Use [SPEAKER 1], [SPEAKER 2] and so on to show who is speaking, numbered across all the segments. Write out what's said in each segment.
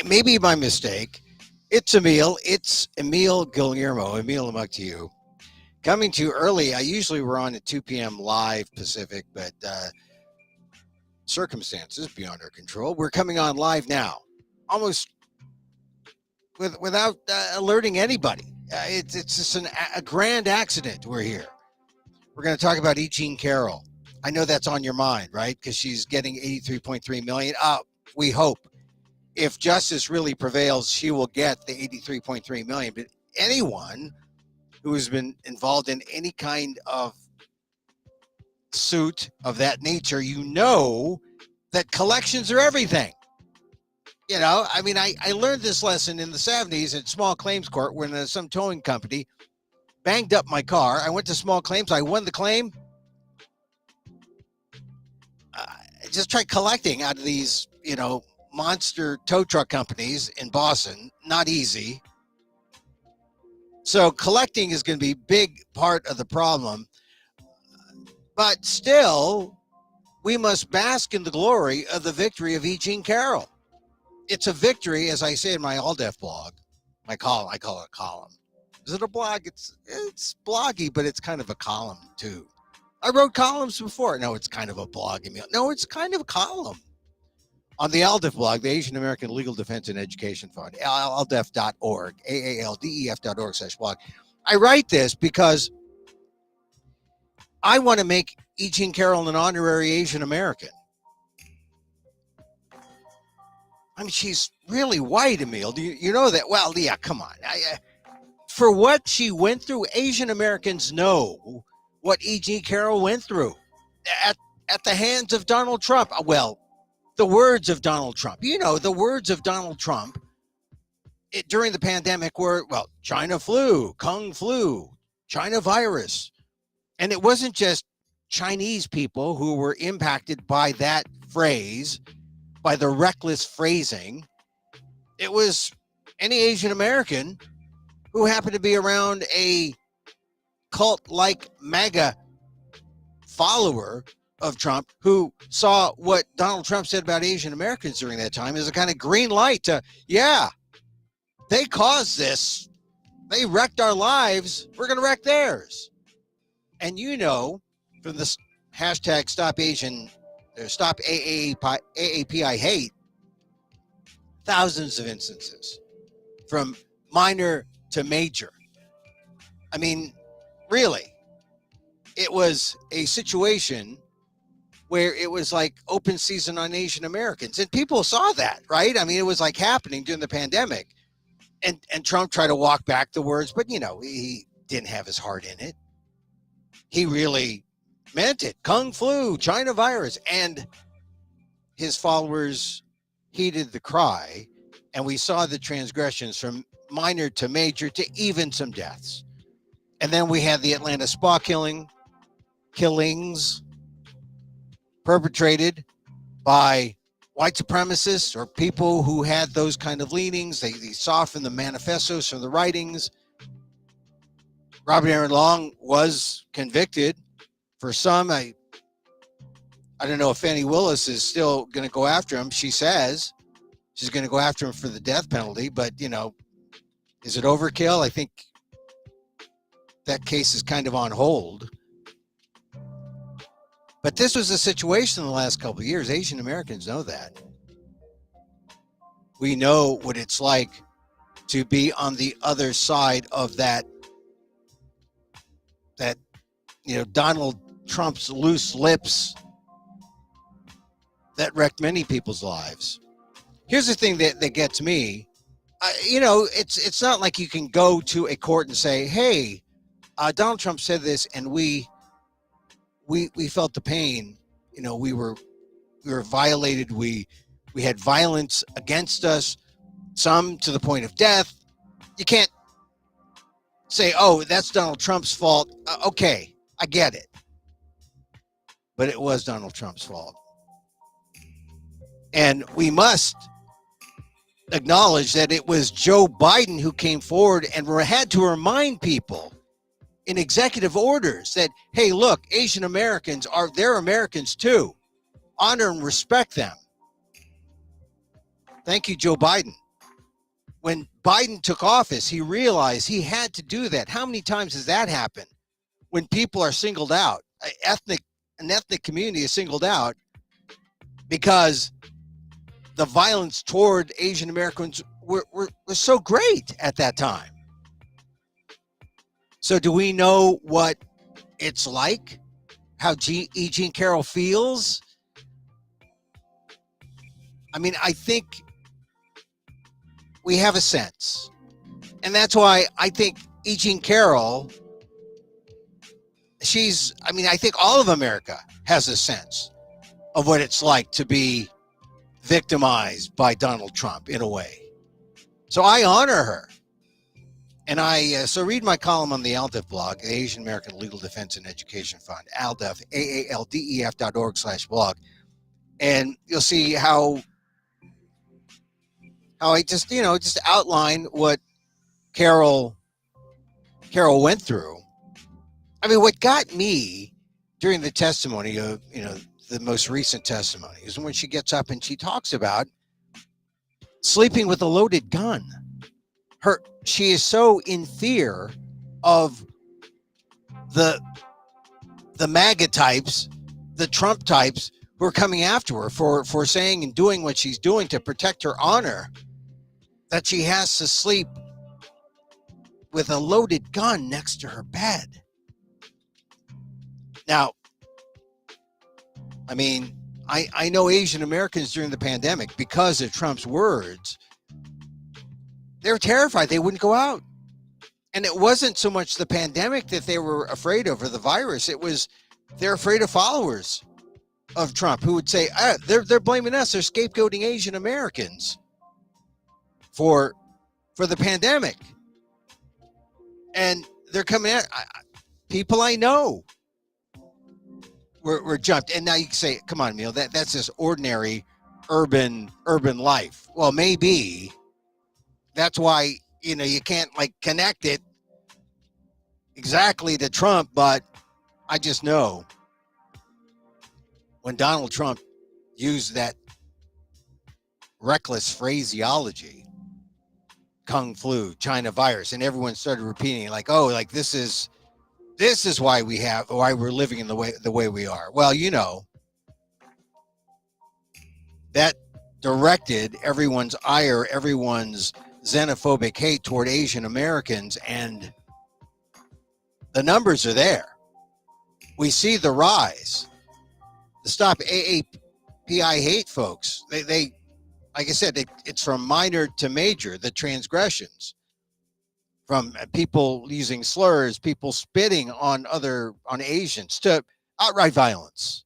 [SPEAKER 1] maybe my mistake. It's Emil. It's Emil Guillermo. Emil, Amok to you. Coming to you early. I usually we're on at 2 p.m. live Pacific, but circumstances beyond our control. We're coming on live now, almost without alerting anybody. It's just a grand accident. We're here. We're going to talk about E.Jean Carroll. I know that's on your mind, right? Because she's getting 83.3 million. We hope if justice really prevails, she will get the 83.3 million. But anyone who has been involved in any kind of suit of that nature, you know that collections are everything. You know, I mean, I learned this lesson in the 70s at small claims court when some towing company banged up my car. I went to small claims. I won the claim. Just try collecting out of these, you know, monster tow truck companies in Boston. Not easy. So collecting is going to be a big part of the problem. But still, we must bask in the glory of the victory of E.Jean Carroll. It's a victory, as I say in my All-Def blog, my column. I call it a column. Is it a blog? It's bloggy, but it's kind of a column too. I wrote columns before. No, it's kind of a blog. No, it's kind of a column. On the ALDEF blog, the Asian American Legal Defense and Education Fund, aldef.org, aaldef.org/blog. I write this because I want to make E.Jean Carroll an honorary Asian American. I mean, she's really white, Emil. Do you know that? Well, yeah, come on. For what she went through, Asian Americans know what E.Jean Carroll went through at the hands of Donald Trump. Well, the words of Donald Trump. You know, the words of Donald Trump during the pandemic were, well, China flu, Kung flu, China virus. And it wasn't just Chinese people who were impacted by that phrase, by the reckless phrasing. It was any Asian American who happened to be around a cult-like MAGA follower of Trump, who saw what Donald Trump said about Asian Americans during that time as a kind of green light to, yeah, they caused this. They wrecked our lives. We're going to wreck theirs. And you know, from this hashtag Stop Asian, or Stop AAP I Hate, thousands of instances from minor to major. I mean, really, it was a situation where it was like open season on Asian Americans. And people saw that, right? I mean, it was like happening during the pandemic. And Trump tried to walk back the words, but, you know, he didn't have his heart in it. He really meant it. Kung flu, China virus. And his followers heeded the cry. And we saw the transgressions from minor to major to even some deaths. And then we had the Atlanta spa killings perpetrated by white supremacists or people who had those kind of leanings. They saw from the manifestos, from the writings. Robert Aaron Long was convicted for some. I don't know if Fannie Willis is still going to go after him. She says she's going to go after him for the death penalty, but, you know, is it overkill? I think that case is kind of on hold. But this was a situation in the last couple of years. Asian Americans know that. We know what it's like to be on the other side of that, you know, Donald Trump's loose lips that wrecked many people's lives. Here's the thing that gets me. You know, it's not like you can go to a court and say, hey, Donald Trump said this and we felt the pain. You know, we were violated. We had violence against us, some to the point of death. You can't say, oh, that's Donald Trump's fault. Okay, I get it. But it was Donald Trump's fault. And we must acknowledge that it was Joe Biden who came forward and had to remind people in executive orders that, hey, look, Asian Americans they're Americans too. Honor and respect them. Thank you, Joe Biden. When Biden took office, he realized he had to do that. How many times has that happened? When people are singled out, an ethnic community is singled out because the violence toward Asian Americans was so great at that time. So do we know what it's like? How E.Jean Carroll feels? I mean, I think we have a sense. And that's why I think E.Jean Carroll, I think all of America has a sense of what it's like to be victimized by Donald Trump in a way. So I honor her. And so read my column on the ALDEF blog, the Asian American Legal Defense and Education Fund, ALDEF, AALDEF.org/blog. And you'll see how I just outline what Carroll went through. I mean, what got me during the testimony of, the most recent testimony is when she gets up and she talks about sleeping with a loaded gun. She is so in fear of the MAGA types, the Trump types who are coming after her for saying and doing what she's doing to protect her honor, that she has to sleep with a loaded gun next to her bed. Now, I mean, I know Asian Americans during the pandemic, because of Trump's words, they were terrified. They wouldn't go out. And it wasn't so much the pandemic that they were afraid of, or the virus. It was they're afraid of followers of Trump who would say, they're blaming us. They're scapegoating Asian Americans for the pandemic. And they're coming at people I know were jumped. And now you can say, come on, Emil, that's just ordinary urban life. Well, maybe that's why, you can't connect it exactly to Trump, but I just know when Donald Trump used that reckless phraseology, Kung flu, China virus, and everyone started repeating this is why we're living in the way we are. Well, that directed everyone's ire, everyone's xenophobic hate toward Asian Americans, and the numbers are there. We see the rise. The Stop AAPI hate folks, they like I said, it's from minor to major, the transgressions, from people using slurs, people spitting on Asians, to outright violence,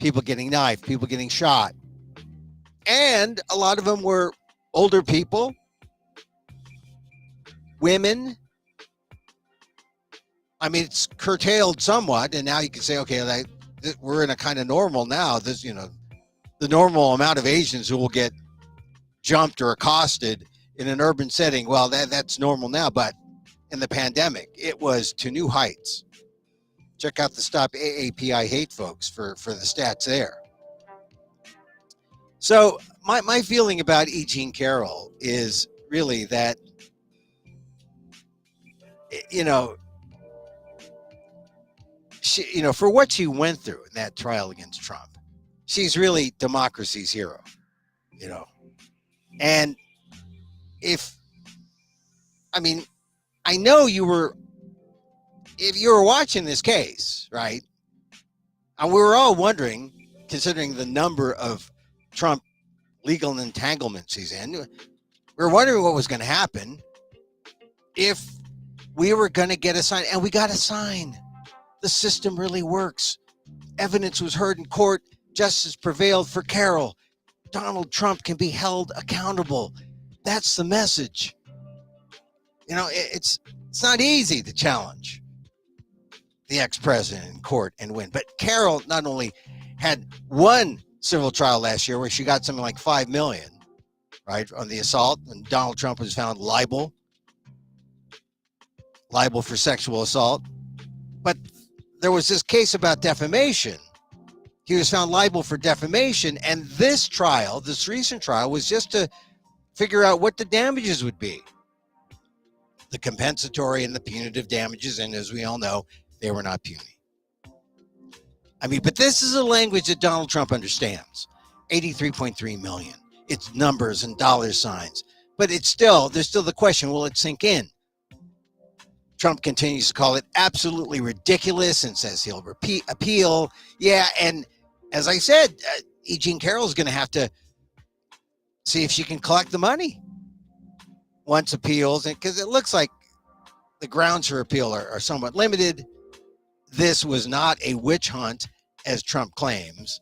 [SPEAKER 1] people getting knifed, people getting shot. And a lot of them were older people, women. I mean, it's curtailed somewhat, and now you can say, okay, we're in a kind of normal now. This, the normal amount of Asians who will get jumped or accosted in an urban setting. Well, that's normal now, but in the pandemic, it was to new heights. Check out the Stop AAPI hate folks for the stats there. So my feeling about E.Jean Carroll is really that, she, for what she went through in that trial against Trump, she's really democracy's hero, And I know if you were watching this case, right? And we were all wondering, considering the number of Trump legal entanglements he's in, we were wondering what was going to happen if we were going to get a sign, and we got a sign. The system really works. Evidence was heard in court. Justice prevailed for Carroll. Donald Trump can be held accountable. That's the message. It's not easy to challenge the ex-president in court and win. But Carroll not only had one civil trial last year where she got something like $5 million, right, on the assault, when Donald Trump was found liable for sexual assault. But there was this case about defamation he was found liable for defamation. And this trial, this recent trial, was just to figure out what the damages would be. The compensatory and the punitive damages. And as we all know, they were not puny. I mean, but this is a language that Donald Trump understands. 83.3 million. It's numbers and dollar signs. But there's still the question, will it sink in? Trump continues to call it absolutely ridiculous and says he'll appeal. Yeah, and as I said, E.Jean Carroll is going to have to see if she can collect the money once appeals, because it looks like the grounds for appeal are somewhat limited. This was not a witch hunt, as Trump claims.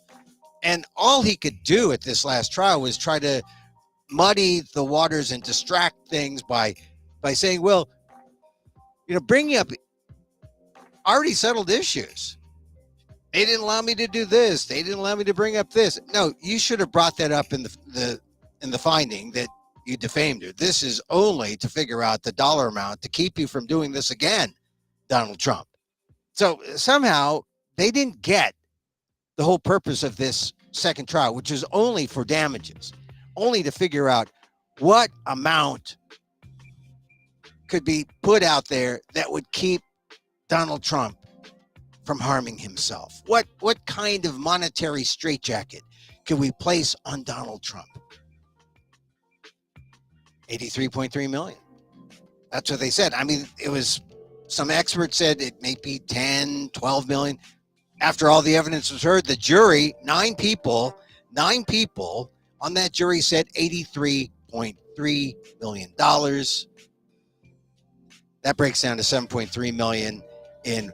[SPEAKER 1] And all he could do at this last trial was try to muddy the waters and distract things by saying, well, bringing up already settled issues. They didn't allow me to do this. They didn't allow me to bring up this. No, you should have brought that up in the finding that you defamed her. This is only to figure out the dollar amount to keep you from doing this again, Donald Trump. So somehow they didn't get the whole purpose of this second trial, which is only for damages, only to figure out what amount could be put out there that would keep Donald Trump from harming himself. What kind of monetary straitjacket could we place on Donald Trump? 83.3 million. That's what they said. I mean, it was, some experts said it may be 10, 12 million. After all the evidence was heard, the jury, nine people on that jury said $83.3 million. That breaks down to $7.3 million in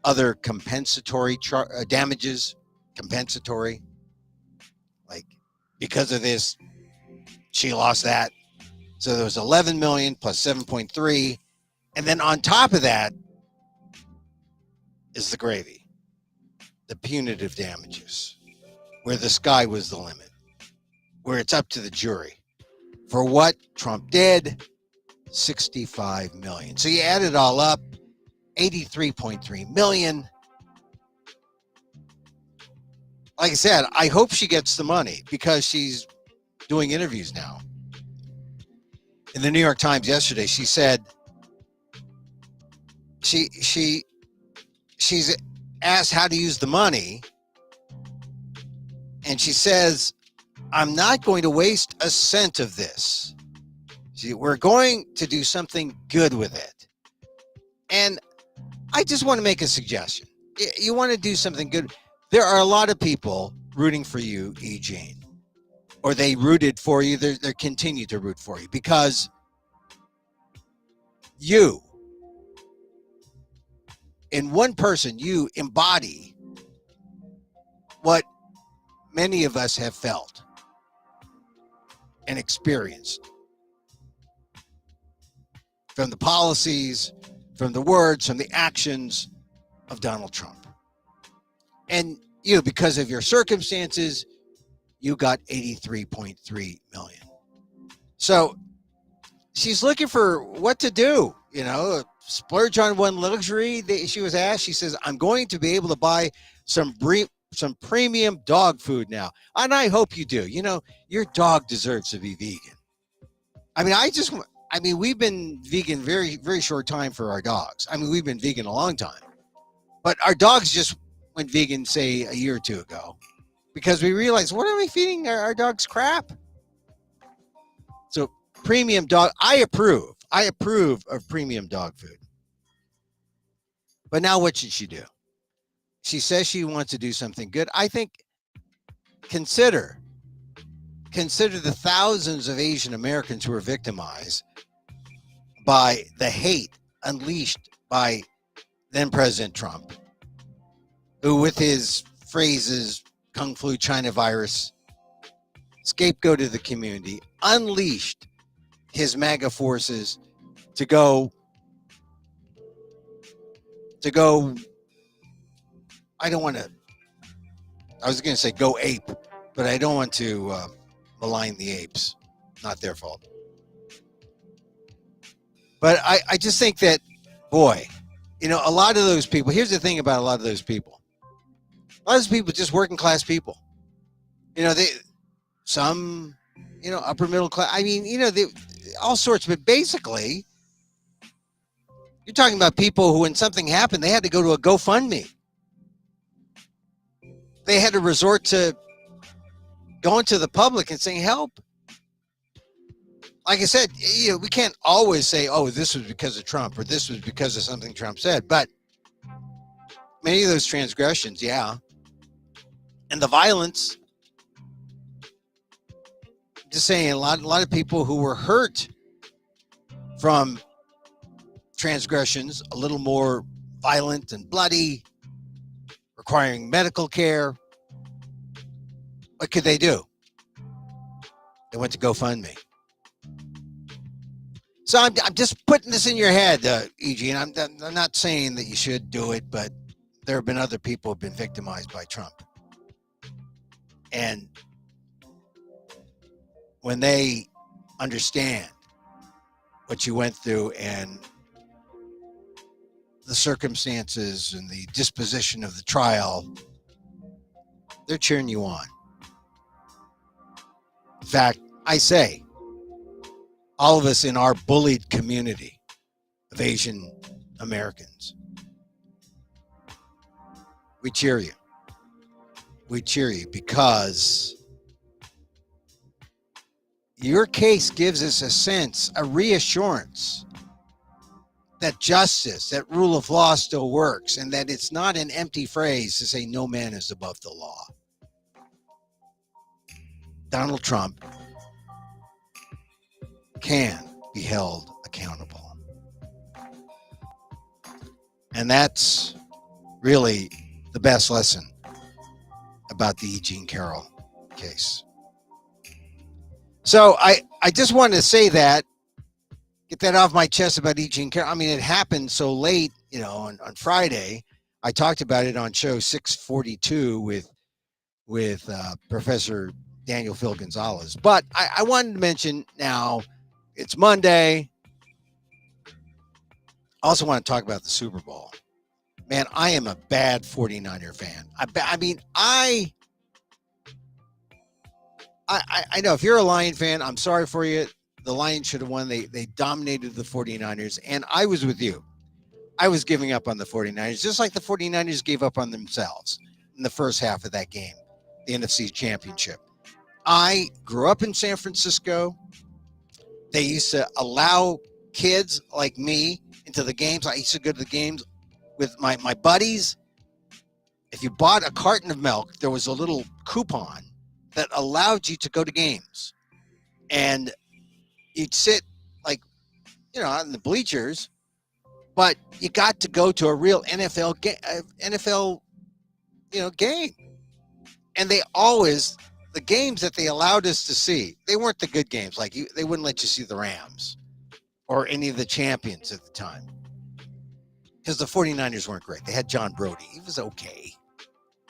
[SPEAKER 1] other compensatory damages. Compensatory. Like, because of this, she lost that. So there was 11 million plus 7.3. And then on top of that is the gravy. The punitive damages, where the sky was the limit, where it's up to the jury. For what Trump did, 65 million. So you add it all up, 83.3 million. Like I said, I hope she gets the money because she's doing interviews now. In the New York Times yesterday, she said she's asked how to use the money, and she says, I'm not going to waste a cent of this. We're going to do something good with it. And I just want to make a suggestion. You want to do something good. There are a lot of people rooting for you, E.Jean, or they rooted for you. They continue to root for you because you, in one person, you embody what many of us have felt and experienced. From the policies, from the words, from the actions of Donald Trump. And you, because of your circumstances, you got 83.3 million. So she's looking for what to do, splurge on one luxury. She was asked, she says, I'm going to be able to buy some premium dog food now. And I hope you do. Your dog deserves to be vegan. I mean, we've been vegan very, very short time for our dogs. I mean, we've been vegan a long time. But our dogs just went vegan, say, a year or two ago. Because we realized, what are we feeding our dogs? Crap. So premium dog, I approve of premium dog food. But now what should she do? She says she wants to do something good. I think consider the thousands of Asian Americans who are victimized by the hate unleashed by then President Trump, who with his phrases, Kung Flu China virus, scapegoated the community, unleashed his MAGA forces to go, I was going to say go ape, but I don't want to malign the apes. Not their fault. But I just think that, boy, a lot of those people, here's the thing about a lot of those people. A lot of people just working class people. Some, upper middle class. I mean, all sorts. But basically, you're talking about people who, when something happened, they had to go to a GoFundMe. They had to resort to going to the public and saying, help. Like I said, we can't always say, oh, this was because of Trump or this was because of something Trump said. But many of those transgressions, yeah. And the violence, just saying, a lot of people who were hurt from transgressions, a little more violent and bloody, requiring medical care. What could they do? They went to GoFundMe. So I'm just putting this in your head, E.Jean. I'm not saying that you should do it, but there have been other people who have been victimized by Trump. And when they understand what you went through and the circumstances and the disposition of the trial, they're cheering you on. In fact, I say, all of us in our bullied community of Asian Americans, we cheer you. We cheer you because your case gives us a sense, a reassurance that justice, that rule of law still works, and that it's not an empty phrase to say no man is above the law. Donald Trump can be held accountable. And that's really the best lesson about the E.Jean Carroll case. So I just wanted to say that, get that off my chest about E.Jean Carroll. I mean, it happened so late, on Friday. I talked about it on show 642 with Professor Daniel Phil Gonzalez. But I wanted to mention now, it's Monday. I also want to talk about the Super Bowl. Man, I am a bad 49er fan. I know if you're a Lion fan, I'm sorry for you. The Lions should have won. They dominated the 49ers, and I was with you. I was giving up on the 49ers, just like the 49ers gave up on themselves in the first half of that game, the NFC Championship. I grew up in San Francisco. They used to allow kids like me into the games. I used to go to the games with my buddies. If you bought a carton of milk, there was a little coupon that allowed you to go to games. And you'd sit out in the bleachers, but you got to go to a real NFL game. And the games that they allowed us to see, they weren't the good games. They wouldn't let you see the Rams or any of the champions at the time, because the 49ers weren't great. They had John Brody. He was okay.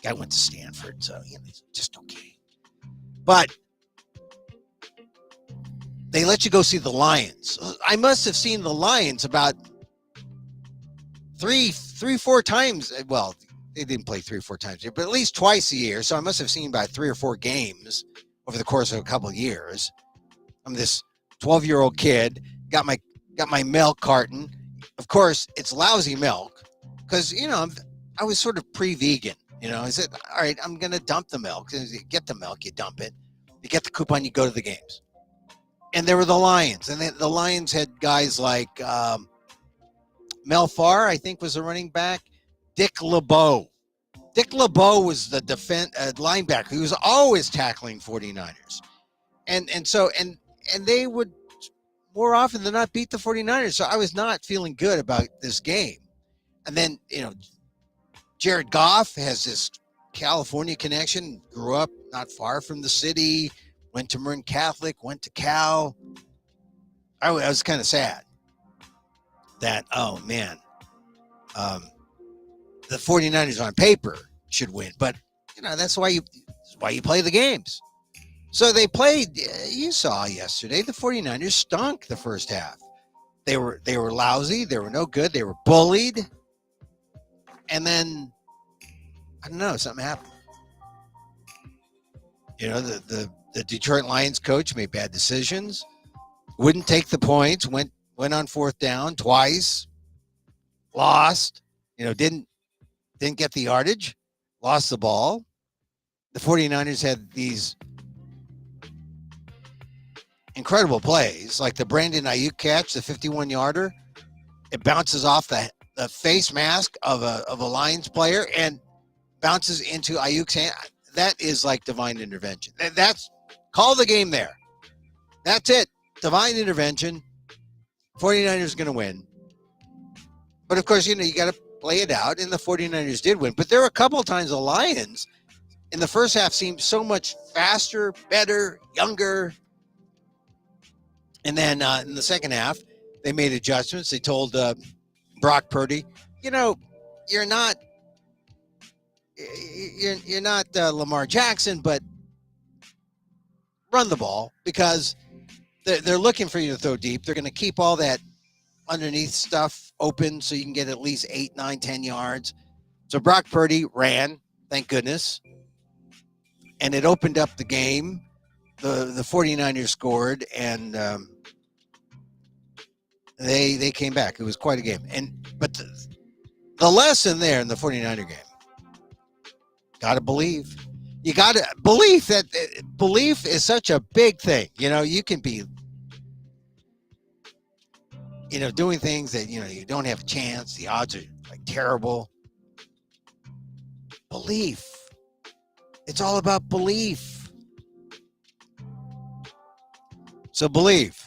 [SPEAKER 1] Guy went to Stanford, so he's just okay. But they let you go see the Lions. I must have seen the Lions about three, 4 times. Well, they didn't play 3 or 4 times a year, but at least twice a year. So I must have seen about 3 or 4 games over the course of a couple of years. I'm this 12-year-old kid, got my milk carton. Of course, it's lousy milk because, I was sort of pre-vegan. I said, all right, I'm going to dump the milk. You get the milk, you dump it. You get the coupon, you go to the games. And there were the Lions. And the Lions had guys like Mel Farr, I think, was a running back. Dick LeBeau. Dick LeBeau was the linebacker. He was always tackling 49ers. And they would more often than not beat the 49ers. So I was not feeling good about this game. And then, Jared Goff has this California connection, grew up not far from the city, went to Marin Catholic, went to Cal. I was kind of sad that, oh man, the 49ers on paper should win, but that's why you play the games. So they played, you saw yesterday, the 49ers stunk the first half. They were lousy, they were no good, they were bullied. And then I don't know, something happened. You know, the Detroit Lions coach made bad decisions, wouldn't take the points, went on fourth down twice, lost, you know, didn't get the yardage, lost the ball. The 49ers had these incredible plays, like the Brandon Ayuk catch, the 51-yarder. It bounces off the face mask of a Lions player and bounces into Ayuk's hand. That is like divine intervention. That's call the game there. That's it. Divine intervention. 49ers going to win. But of course, you know, you got to play it out, and the 49ers did win. But there were a couple of times the Lions in the first half seemed so much faster, better, younger. And then in the second half, they made adjustments. They told Brock Purdy, you know, you're not Lamar Jackson, but run the ball, because they're looking for you to throw deep. They're going to keep all that underneath stuff open so you can get at least 8, 9, 10 yards. So Brock Purdy ran, thank goodness, and it opened up the game. The 49ers scored, and they came back. It was quite a game. But the lesson there in the 49er game, got to believe. You got to believe that belief is such a big thing. You know, you can be, you know, doing things that, you know, you don't have a chance. The odds are like terrible. Belief. It's all about belief. So believe.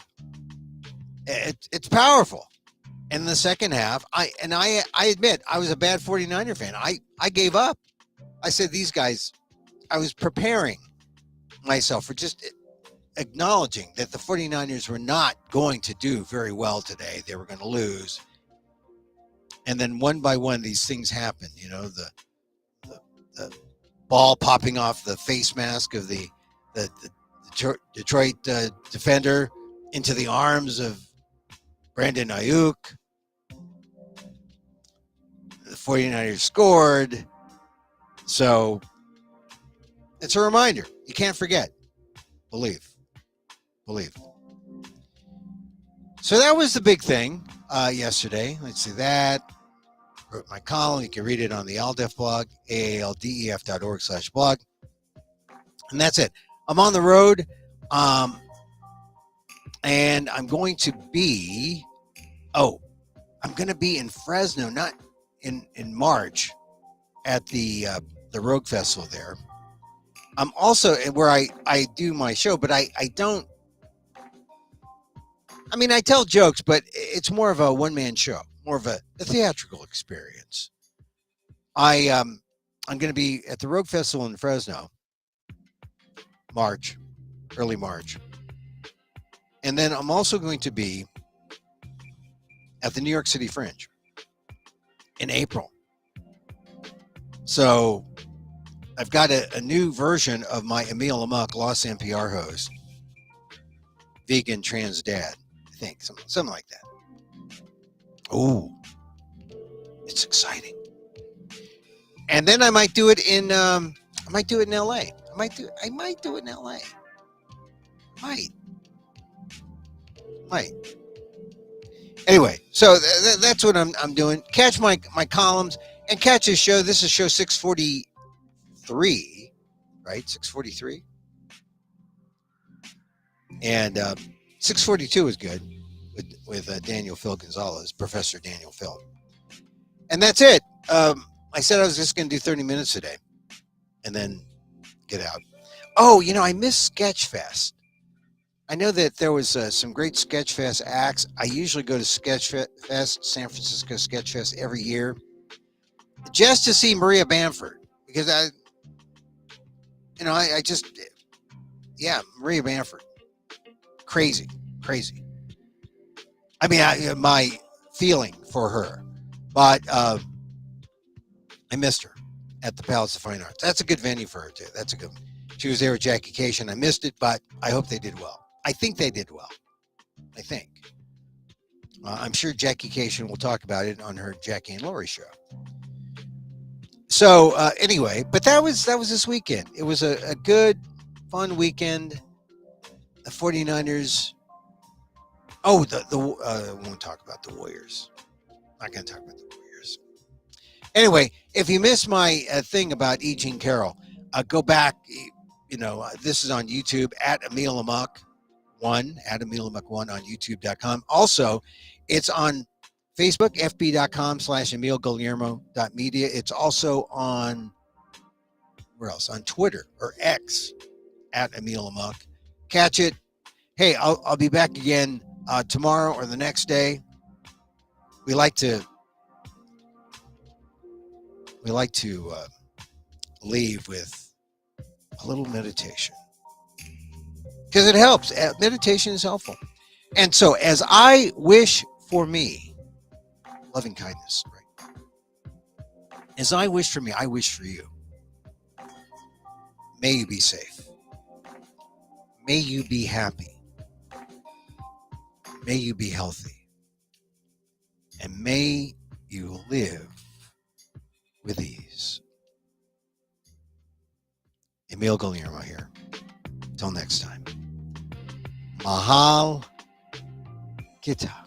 [SPEAKER 1] It's powerful. In the second half, I admit I was a bad 49er fan. I gave up. I said, these guys, I was preparing myself for just acknowledging that the 49ers were not going to do very well today. They were going to lose. And then one by one, these things happen. You know, the ball popping off the face mask of the Detroit defender into the arms of Brandon Ayuk. The 49ers scored. So it's a reminder. You can't forget. Believe. So that was the big thing yesterday. Let's see that. Wrote my column. You can read it on the ALDEF blog, aaldef.org/blog. And that's it. I'm on the road. And I'm going to be, I'm going to be in Fresno, not in March, at the Rogue Festival there. I'm also where I do my show, but I don't, I mean, I tell jokes, but it's more of a one-man show, more of a theatrical experience. I'm going to be at the Rogue Festival in Fresno, early March. And then I'm also going to be at the New York City Fringe in April. So I've got a new version of my Emil Amok Lost NPR host, vegan trans dad, I think, something like that. Oh, it's exciting. And then I might do it in LA. I might do it in LA. Might. Anyway, so that's what I'm doing. Catch my columns and catch his show. This is show 643, right? 643. And 642 is good with Daniel Phil Gonzalez, Professor Daniel Phil. And that's it. I said I was just going to do 30 minutes today and then get out. Oh, you know, I missed Sketchfest. I know that there was some great Sketchfest acts. I usually go to Sketchfest, San Francisco Sketchfest every year, just to see Maria Bamford, because Maria Bamford, crazy. I mean, my feeling for her, but I missed her at the Palace of Fine Arts. That's a good venue for her too. That's a good one. She was there with Jackie Cation. I missed it, but I hope they did well. I think they did well. I think. I'm sure Jackie Cation will talk about it on her Jackie and Laurie show. So anyway, but that was this weekend. It was a good, fun weekend. The 49ers. Oh, I won't talk about the Warriors. Not going to talk about the Warriors. Anyway, if you missed my thing about E.Jean Carroll, go back. This is on YouTube at Emil Amok 1, at Emil Amok 1 on YouTube.com. Also, it's on Facebook, fb.com/EmilGuillermo.media. It's also on, where else? On Twitter or X at Emil Amok. Catch it. Hey, I'll be back again tomorrow or the next day. We like to leave with a little meditation because it helps. Meditation is helpful. And so, as I wish for me, loving kindness, right? As I wish for me, I wish for you. May you be safe. May you be happy. May you be healthy. And may you live with ease. Emil Guillermo here. Till next time. Mahal Kita.